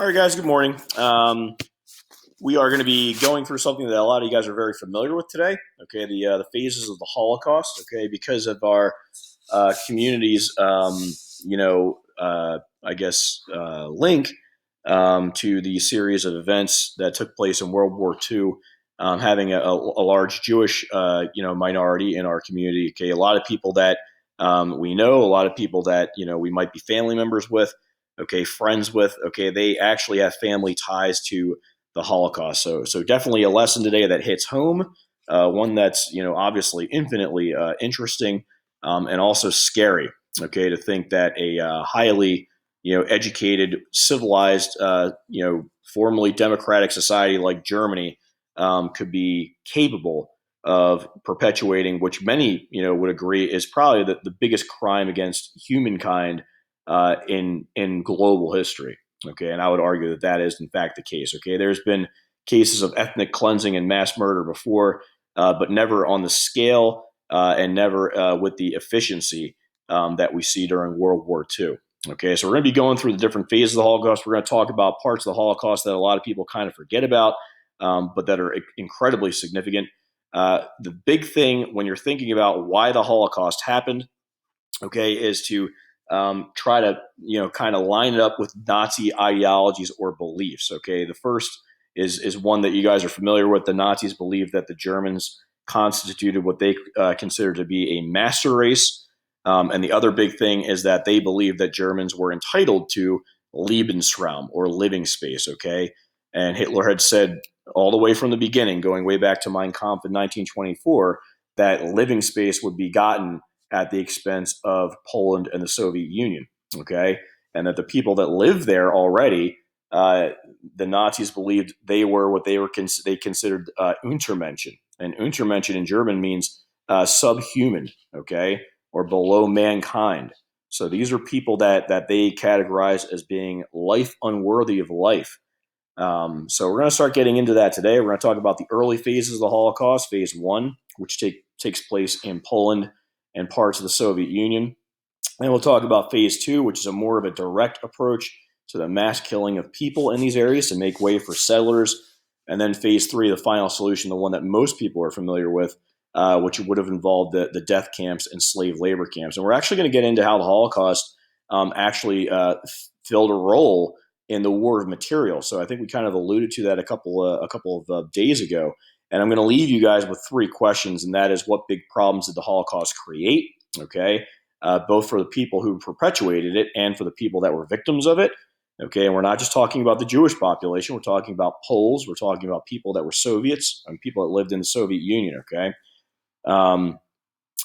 All right, guys, good morning. We are going to be going through something that a lot of you guys are very familiar with today. Okay, the phases of the Holocaust. Okay, because of our community's, link to the series of events that took place in World War II, having a large Jewish, minority in our community. Okay, a lot of people that we know, a lot of people that we might be family members with. Okay, friends with. Okay, they actually have family ties to the Holocaust. So definitely a lesson today that hits home. One that's obviously infinitely interesting and also scary. Okay, to think that a highly educated, civilized, formerly democratic society like Germany could be capable of perpetuating, which many would agree is probably the biggest crime against humankind in global history. Okay, and I would argue that that is in fact the case. Okay, there's been cases of ethnic cleansing and mass murder before, but never on the scale and never with the efficiency that we see during World War II. Okay, so we're going to be going through the different phases of the Holocaust. We're going to talk about parts of the Holocaust that a lot of people kind of forget about, but that are incredibly significant. The big thing when you're thinking about why the Holocaust happened, okay, is to try to kind of line it up with Nazi ideologies or beliefs. Okay, the first is one that you guys are familiar with. The Nazis believed that the Germans constituted what they considered to be a master race, and the other big thing is that they believed that Germans were entitled to Lebensraum or living space. Okay, and Hitler had said all the way from the beginning, going way back to Mein Kampf in 1924, that living space would be gotten at the expense of Poland and the Soviet Union. Okay, and that the people that lived there already, the Nazis believed they were what they considered Untermenschen, and Untermenschen in German means subhuman. Okay, or below mankind. So these are people that they categorize as being life unworthy of life. So we're going to start getting into that today. We're going to talk about the early phases of the Holocaust, phase one, which takes place in Poland and parts of the Soviet Union. And we'll talk about phase two, which is a more of a direct approach to the mass killing of people in these areas to make way for settlers. And then phase three, the final solution, the one that most people are familiar with, which would have involved the death camps and slave labor camps. And we're actually going to get into how the Holocaust actually filled a role in the war of material. So I think we kind of alluded to that a couple of days ago. And I'm going to leave you guys with three questions, and that is, what big problems did the Holocaust create? Okay, both for the people who perpetuated it and for the people that were victims of it. Okay, and we're not just talking about the Jewish population. We're talking about Poles. We're talking about people that were Soviets and people that lived in the Soviet Union. Okay, and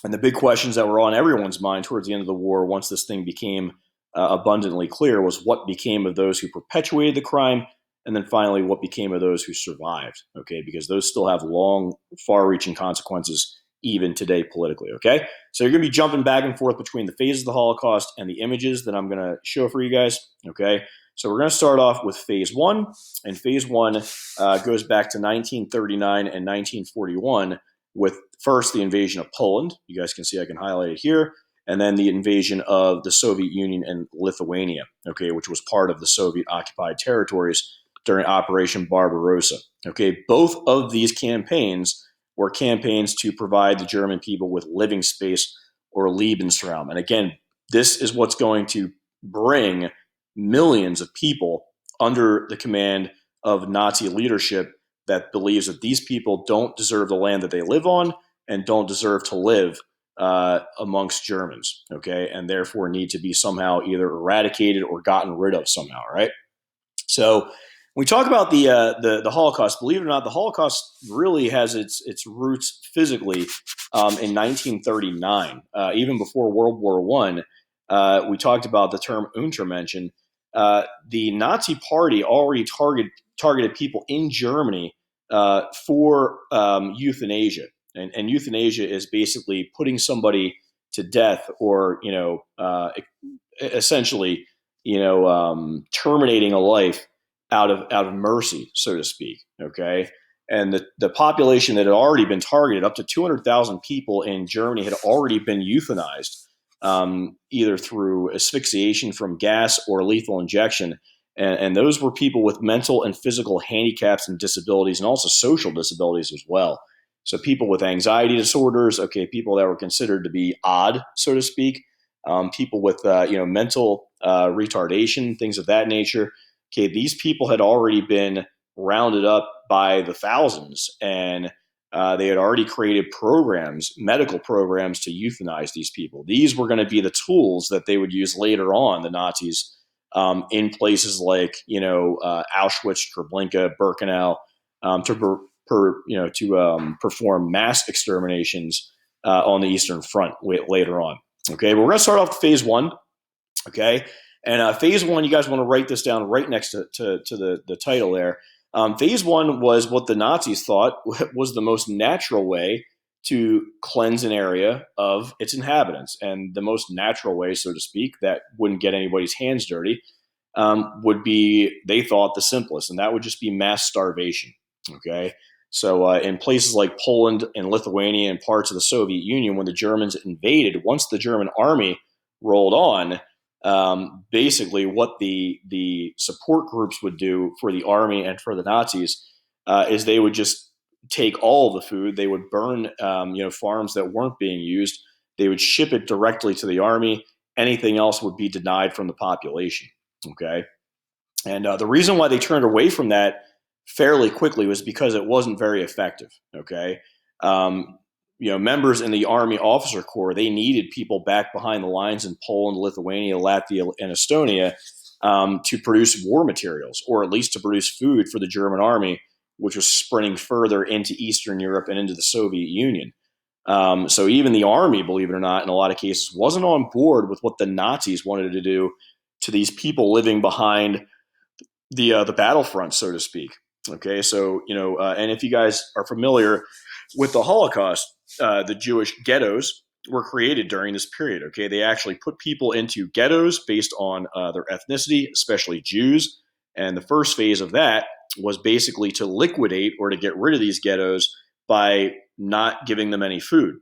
the big questions that were on everyone's mind towards the end of the war, once this thing became abundantly clear, was what became of those who perpetuated the crime, and then finally what became of those who survived. Okay, because those still have long, far-reaching consequences even today politically. Okay, so you're going to be jumping back and forth between the phases of the Holocaust and the images that I'm going to show for you guys. Okay, so we're going to start off with phase one, and phase one goes back to 1939 and 1941 with first the invasion of Poland. You guys can see I can highlight it here. And then the invasion of the Soviet Union and Lithuania, okay, which was part of the Soviet-occupied territories during Operation Barbarossa. Okay, both of these campaigns were campaigns to provide the German people with living space or Lebensraum. And again, this is what's going to bring millions of people under the command of Nazi leadership that believes that these people don't deserve the land that they live on and don't deserve to live amongst Germans, okay, and therefore need to be somehow either eradicated or gotten rid of somehow, right? So when we talk about the Holocaust, believe it or not, the Holocaust really has its roots physically in 1939, even before World War One. We talked about the term Untermenschen. The Nazi Party already targeted people in Germany for euthanasia. And euthanasia is basically putting somebody to death, or essentially, terminating a life out of mercy, so to speak. Okay, and the population that had already been targeted, up to 200,000 people in Germany, had already been euthanized, either through asphyxiation from gas or lethal injection. And those were people with mental and physical handicaps and disabilities, and also social disabilities as well. So people with anxiety disorders, okay, people that were considered to be odd, so to speak, people with mental retardation, things of that nature. Okay, these people had already been rounded up by the thousands, and they had already created programs, medical programs, to euthanize these people. These were going to be the tools that they would use later on, the Nazis, in places like Auschwitz, Treblinka, Birkenau, to perform mass exterminations on the Eastern Front later on. Okay, but we're going to start off phase one. Okay, and phase one, you guys want to write this down right next to the title there. Phase one was what the Nazis thought was the most natural way to cleanse an area of its inhabitants, and the most natural way, so to speak, that wouldn't get anybody's hands dirty, would be, they thought, the simplest, and that would just be mass starvation. Okay, so in places like Poland and Lithuania and parts of the Soviet Union, when the Germans invaded, once the German army rolled on, basically what the support groups would do for the army and for the Nazis is they would just take all of the food. They would burn farms that weren't being used. They would ship it directly to the army. Anything else would be denied from the population. Okay, and the reason why they turned away from that fairly quickly was because it wasn't very effective. Okay, members in the Army Officer Corps, they needed people back behind the lines in Poland, Lithuania, Latvia, and Estonia to produce war materials, or at least to produce food for the German army, which was spreading further into Eastern Europe and into the Soviet Union. So even the army, believe it or not, in a lot of cases, wasn't on board with what the Nazis wanted to do to these people living behind the battlefront, so to speak. Okay, so and if you guys are familiar with the Holocaust, the Jewish ghettos were created during this period. Okay, they actually put people into ghettos based on their ethnicity, especially Jews. And the first phase of that was basically to liquidate or to get rid of these ghettos by not giving them any food.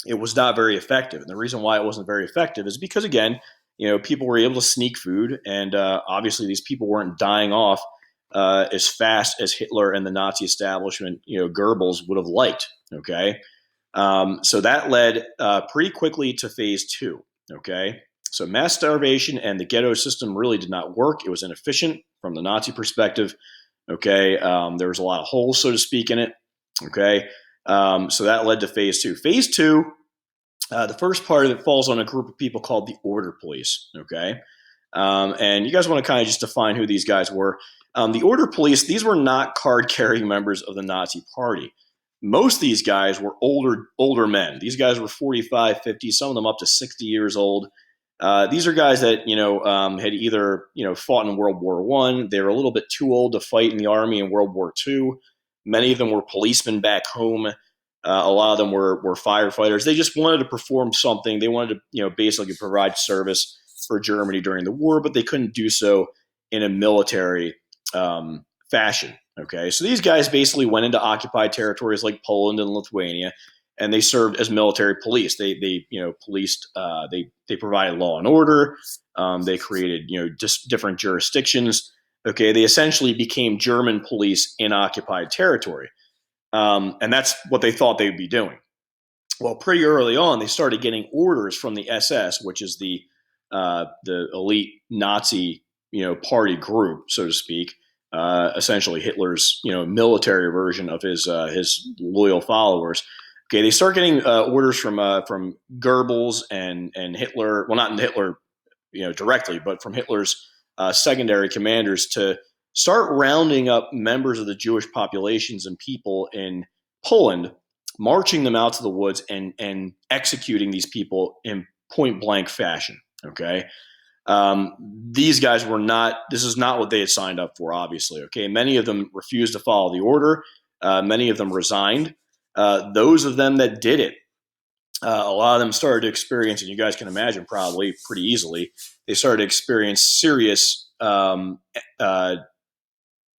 It was not very effective. And the reason why it wasn't very effective is because, again, people were able to sneak food, and obviously these people weren't dying off as fast as Hitler and the Nazi establishment, Goebbels, would have liked. Okay, so that led pretty quickly to phase two. Okay, so mass starvation and the ghetto system really did not work. It was inefficient from the Nazi perspective. Okay, there was a lot of holes, so to speak, in it. Okay, so that led to phase two. Phase two, the first part of it falls on a group of people called the Order Police. Okay, and you guys want to kind of just define who these guys were. The Order Police, these were not card-carrying members of the Nazi Party. Most of these guys were older men. These guys were 45, 50, some of them up to 60 years old. These are guys that had either fought in World War I. They were a little bit too old to fight in the army in World War II. Many of them were policemen back home. A lot of them were firefighters. They just wanted to perform something. They wanted to basically provide service for Germany during the war, but they couldn't do so in a military fashion. Okay, so these guys basically went into occupied territories like Poland and Lithuania, and they served as military police. They policed. They provided law and order. They created just different jurisdictions. Okay, they essentially became German police in occupied territory, and that's what they thought they would be doing. Well, pretty early on, they started getting orders from the SS, which is the elite Nazi party group, so to speak. Essentially Hitler's military version of his loyal followers. Okay, they start getting orders from Goebbels and Hitler. Well, not Hitler directly, but from Hitler's secondary commanders to start rounding up members of the Jewish populations and people in Poland, marching them out to the woods and executing these people in point blank fashion. Okay. These guys were not, this is not what they had signed up for, obviously. Okay. Many of them refused to follow the order. Many of them resigned. Those of them that did it, a lot of them started to experience, and you guys can imagine probably pretty easily, they started to experience serious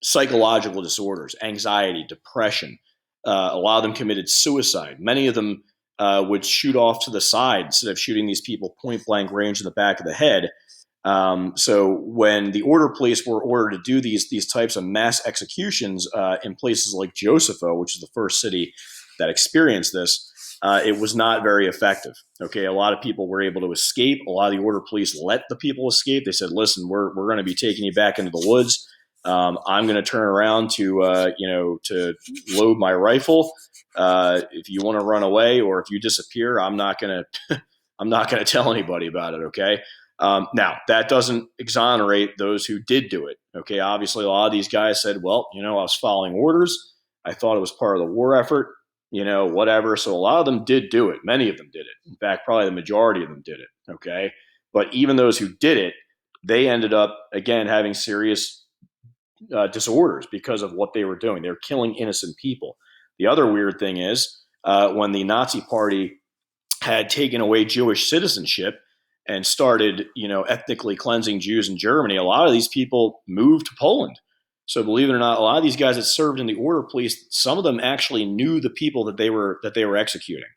psychological disorders, anxiety, depression. A lot of them committed suicide. Many of them would shoot off to the side instead of shooting these people point blank range in the back of the head. So when the order police were ordered to do these types of mass executions in places like Josepho, which is the first city that experienced this, it was not very effective. Okay, a lot of people were able to escape. A lot of the order police let the people escape. They said, "Listen, we're going to be taking you back into the woods. I'm going to turn around to to load my rifle. If you want to run away or if you disappear, I'm not going to I'm not going to tell anybody about it." Okay. Now that doesn't exonerate those who did do it. Okay. Obviously, a lot of these guys said, "Well, I was following orders. I thought it was part of the war effort. Whatever." So a lot of them did do it. Many of them did it. In fact, probably the majority of them did it. Okay. But even those who did it, they ended up again having serious disorders because of what they were doing. They were killing innocent people. The other weird thing is when the Nazi Party had taken away Jewish citizenship and started, ethnically cleansing Jews in Germany, a lot of these people moved to Poland. So believe it or not, a lot of these guys that served in the order police, some of them actually knew the people that they were executing,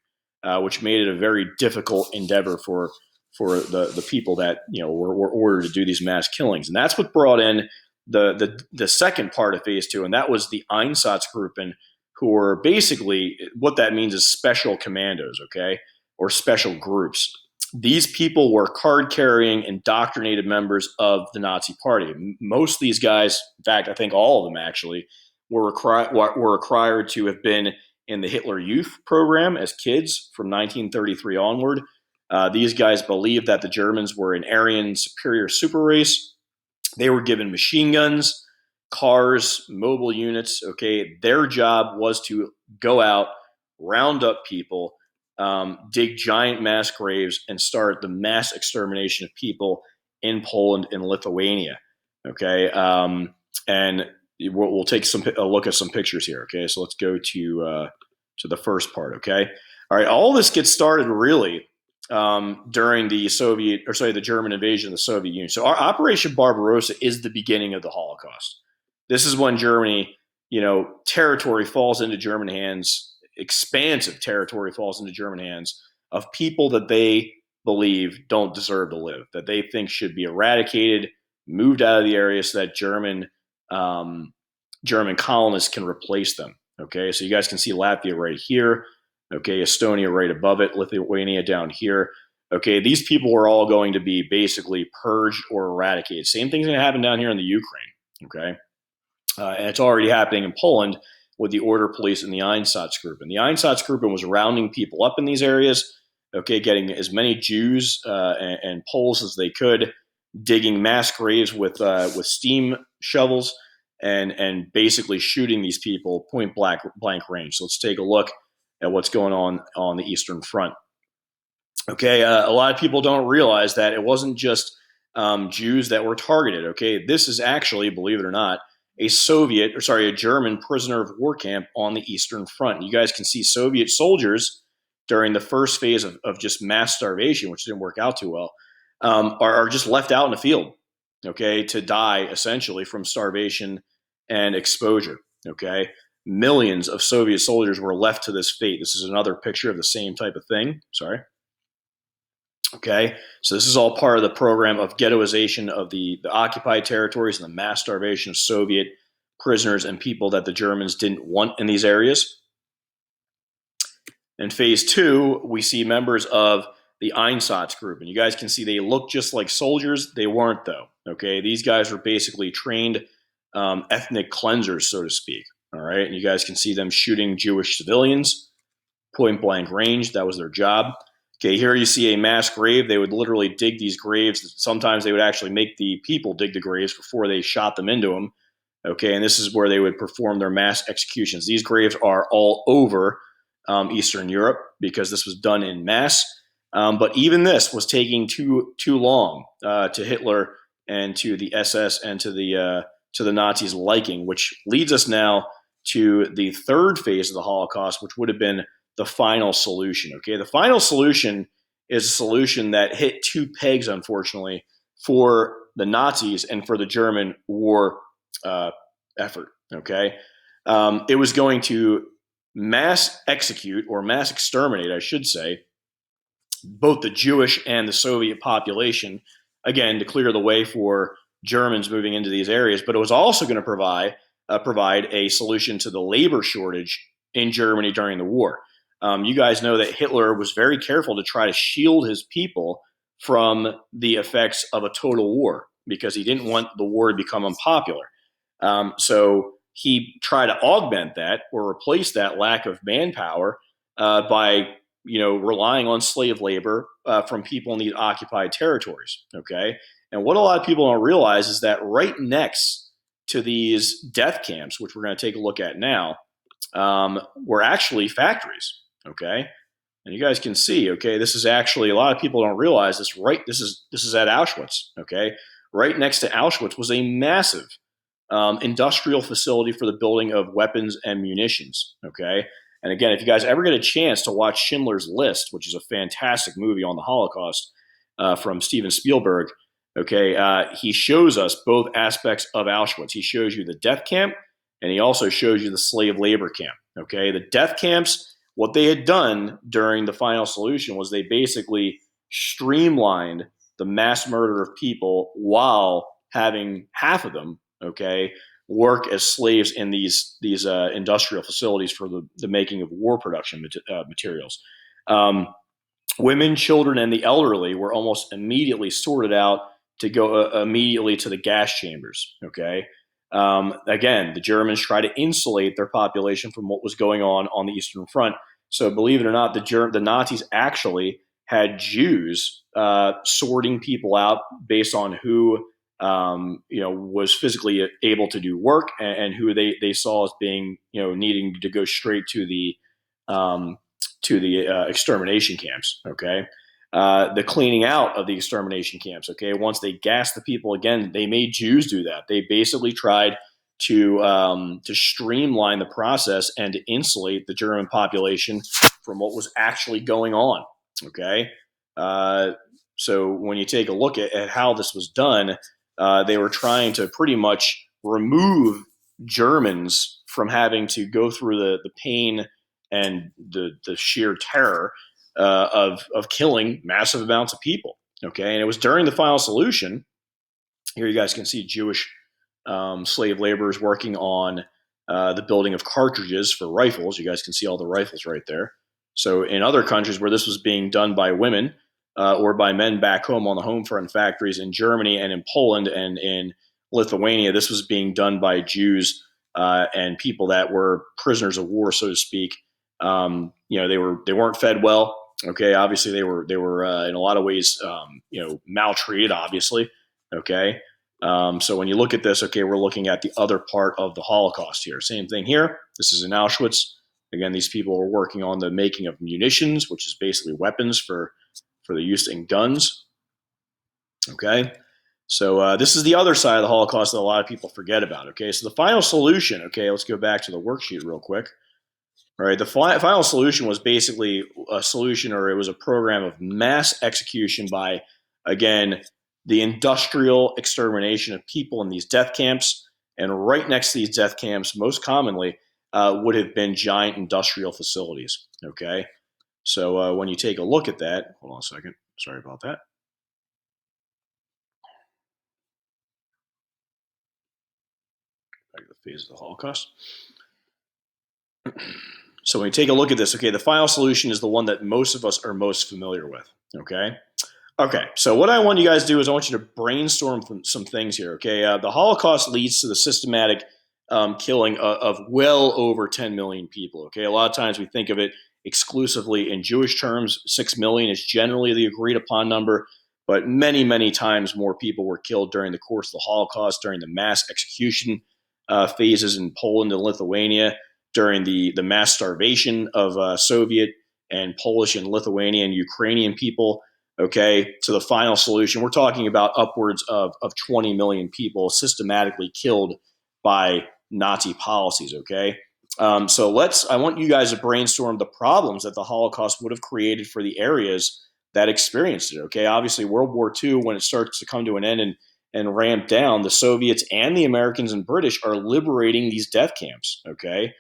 which made it a very difficult endeavor for the people that were ordered to do these mass killings. And that's what brought in the second part of phase two, and that was the Einsatzgruppen, who were basically, what that means is special commandos, okay, or special groups. These people were card-carrying, indoctrinated members of the Nazi Party. Most of these guys, in fact, I think all of them actually, were required to have been in the Hitler Youth program as kids from 1933 onward. These guys believed that the Germans were an Aryan superior super race. They were given machine guns, cars, mobile units. Okay, their job was to go out, round up people, dig giant mass graves, and start the mass extermination of people in Poland and Lithuania. Okay, and we'll take a look at some pictures here. Okay, so let's go to the first part. Okay, all right. All this gets started really during the German invasion of the Soviet Union. So our Operation Barbarossa is the beginning of the Holocaust. This is when Germany, territory falls into German hands, expansive territory falls into German hands of people that they believe don't deserve to live, that they think should be eradicated, moved out of the area so that German colonists can replace them. Okay, so you guys can see Latvia right here. Okay, Estonia right above it, Lithuania down here. Okay, these people are all going to be basically purged or eradicated. Same thing's going to happen down here in the Ukraine. Okay, and it's already happening in Poland with the order police and the Einsatzgruppen. And the Einsatzgruppen was rounding people up in these areas. Okay, getting as many Jews and Poles as they could, digging mass graves with steam shovels, and basically shooting these people point blank range. So let's take a look at what's going on the Eastern Front. Okay, a lot of people don't realize that it wasn't just Jews that were targeted. Okay, this is actually, believe it or not, a German prisoner of war camp on the Eastern Front. You guys can see Soviet soldiers during the first phase of just mass starvation, which didn't work out too well, are just left out in the field, okay, to die essentially from starvation and exposure. Okay, millions of Soviet soldiers were left to this fate. This is another picture of the same type of thing. Sorry. Okay, so this is all part of the program of ghettoization of the occupied territories and the mass starvation of Soviet prisoners and people that the Germans didn't want in these areas. In phase two, we see members of the Einsatzgruppen, and you guys can see they look just like soldiers. They weren't, though. Okay, these guys were basically trained ethnic cleansers, so to speak. All right, and you guys can see them shooting Jewish civilians, point blank range. That was their job. Okay, here you see a mass grave. They would literally dig these graves. Sometimes they would actually make the people dig the graves before they shot them into them. Okay, and this is where they would perform their mass executions. These graves are all over Eastern Europe because this was done in mass. But even this was taking too long to Hitler and to the SS and to the Nazis' liking, which leads us now to the third phase of the Holocaust, which would have been the final solution. Okay, the final solution is a solution that hit two pegs, unfortunately, for the Nazis and for the German war effort. Okay, it was going to mass execute, or mass exterminate, I should say, both the Jewish and the Soviet population again, to clear the way for Germans moving into these areas, but it was also going to provide a solution to the labor shortage in Germany during the war. You guys know that Hitler was very careful to try to shield his people from the effects of a total war because he didn't want the war to become unpopular. So he tried to augment that or replace that lack of manpower by relying on slave labor from people in these occupied territories. Okay, and what a lot of people don't realize is that right next to these death camps, which we're going to take a look at now, were actually factories. Okay, and you guys can see. Okay, this is actually a lot of people don't realize this. Right, this is at Auschwitz. Okay, right next to Auschwitz was a massive industrial facility for the building of weapons and munitions. Okay. And again, if you guys ever get a chance to watch Schindler's List, which is a fantastic movie on the Holocaust from Steven Spielberg, okay, he shows us both aspects of Auschwitz. He shows you the death camp, and he also shows you the slave labor camp. Okay, the death camps, what they had done during the final solution was they basically streamlined the mass murder of people while having half of them, okay, work as slaves in these industrial facilities for the making of war production materials. Women, children, and the elderly were almost immediately sorted out to go immediately to the gas chambers. Okay. Again, the Germans tried to insulate their population from what was going on the Eastern Front. So, believe it or not, the Nazis actually had Jews sorting people out based on who was physically able to do work and who they saw as being needing to go straight um, to the extermination camps. Okay, the cleaning out of the extermination camps. Okay, once they gassed the people again, they made Jews do that. They basically tried to streamline the process and to insulate the German population from what was actually going on. Okay, so when you take a look at how this was done, they were trying to pretty much remove Germans from having to go through the pain and the sheer terror of killing massive amounts of people. Okay, and it was during the final solution. Here you guys can see Jewish slave laborers working on the building of cartridges for rifles. You guys can see all the rifles right there. So in other countries where this was being done by women or by men back home on the home front factories in Germany and in Poland and in Lithuania, this was being done by Jews and people that were prisoners of war, so to speak. They weren't fed well. Okay, obviously they were in a lot of ways maltreated. Obviously, okay. So when you look at this, okay, we're looking at the other part of the Holocaust here. Same thing here. This is in Auschwitz. Again, these people were working on the making of munitions, which is basically weapons for the use in guns. Okay. So this is the other side of the Holocaust that a lot of people forget about. Okay. So the final solution. Okay. Let's go back to the worksheet real quick. All right. The final solution was basically a solution, or it was a program of mass execution by, again, the industrial extermination of people in these death camps. And right next to these death camps, most commonly, would have been giant industrial facilities. Okay. So when you take a look at that, hold on a second. Sorry about that. Back to the phase of the Holocaust. So when you take a look at this, okay, the final solution is the one that most of us are most familiar with. Okay. Okay, so what I want you guys to do is I want you to brainstorm some things here. Okay, the Holocaust leads to the systematic killing of well over 10 million people. Okay, a lot of times we think of it exclusively in Jewish terms. 6 million is generally the agreed upon number, but many, many times more people were killed during the course of the Holocaust, during the mass execution phases in Poland and Lithuania, during the mass starvation of Soviet and Polish and Lithuanian and Ukrainian people. Okay, to the final solution, we're talking about upwards of 20 million people systematically killed by Nazi policies. Okay, so I want you guys to brainstorm the problems that the Holocaust would have created for the areas that experienced it. Okay, obviously World War II, when it starts to come to an end and ramp down, the Soviets and the Americans and British are liberating these death camps. Okay.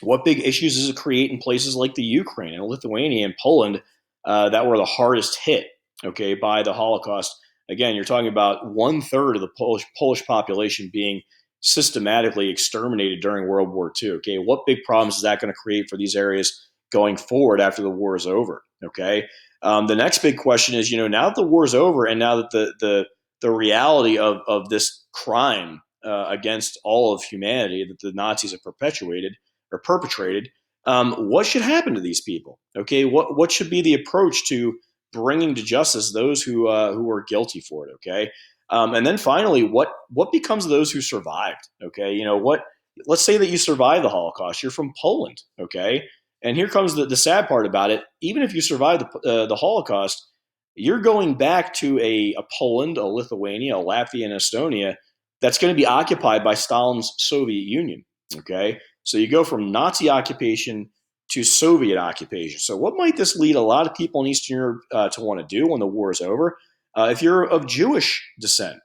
What big issues does it create in places like the Ukraine and Lithuania and Poland that were the hardest hit? okay, by the Holocaust. Again, you're talking about 1/3 of the Polish population being systematically exterminated during World War II. Okay, what big problems is that going to create for these areas going forward after the war is over? Okay, the next big question is, now that the war is over, and now that the reality of this crime against all of humanity that the Nazis have perpetuated or perpetrated, what should happen to these people? Okay, what should be the approach to bringing to justice those who are guilty for it? Okay, and then finally, what becomes of those who survived? Okay, what? Let's say that you survive the Holocaust. You're from Poland. Okay, and here comes the sad part about it. Even if you survive the Holocaust, you're going back to a Poland, a Lithuania, a Latvia, and Estonia that's going to be occupied by Stalin's Soviet Union. Okay, so you go from Nazi occupation to Soviet occupation. So, what might this lead a lot of people in Eastern Europe to want to do when the war is over? If you're of Jewish descent,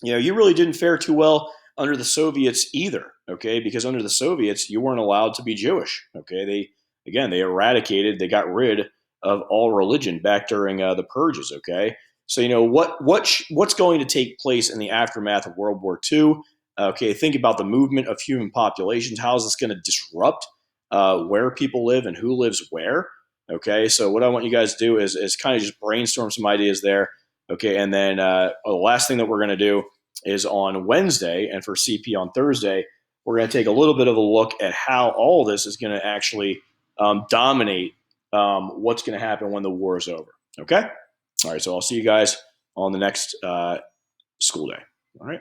you really didn't fare too well under the Soviets either. Okay, because under the Soviets, you weren't allowed to be Jewish. Okay, they eradicated, they got rid of all religion back during the purges. Okay, so what's going to take place in the aftermath of World War II? Okay, think about the movement of human populations. How is this going to disrupt where people live and who lives where? Okay, so what I want you guys to do is kind of just brainstorm some ideas there. Okay, and then the last thing that we're going to do is on Wednesday, and for CP on Thursday, we're going to take a little bit of a look at how all this is going to actually dominate what's going to happen when the war is over. Okay? All right, so I'll see you guys on the next school day. All right.